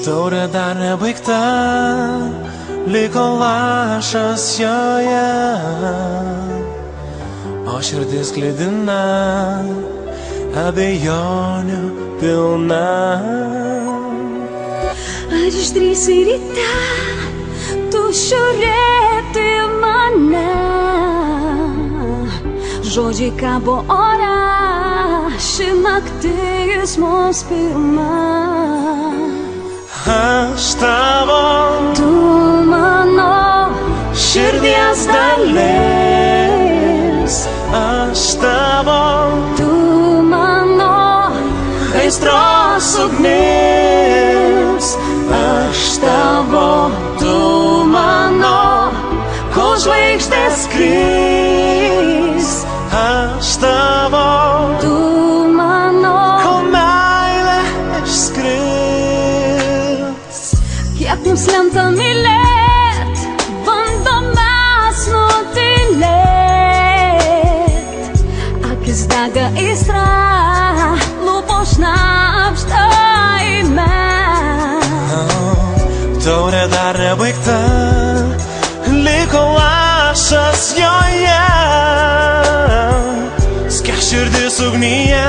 Taurė dar nebaigta, liko lašas joje, o širdis klydina, abejonių pilna. Ar išdrįsi ryte tu žiūrėti mane? Žodžiai kabo ore, ši naktis mums pirma. Aš tavo, Tu mano širdies dalis, aš tavo, Tu mano aistros ugnis, aš tavo, tu mano, kol žvaigždės skris, aš tavo, Tu mano. kol meilė išskris. Kiek mums lemta mylėt, bandom mes nutylėt. Akis dega aistra, lūpos šnabžda eime. Taurė dar nebaigta, liko lašas joje, skęs širdis ugnyje,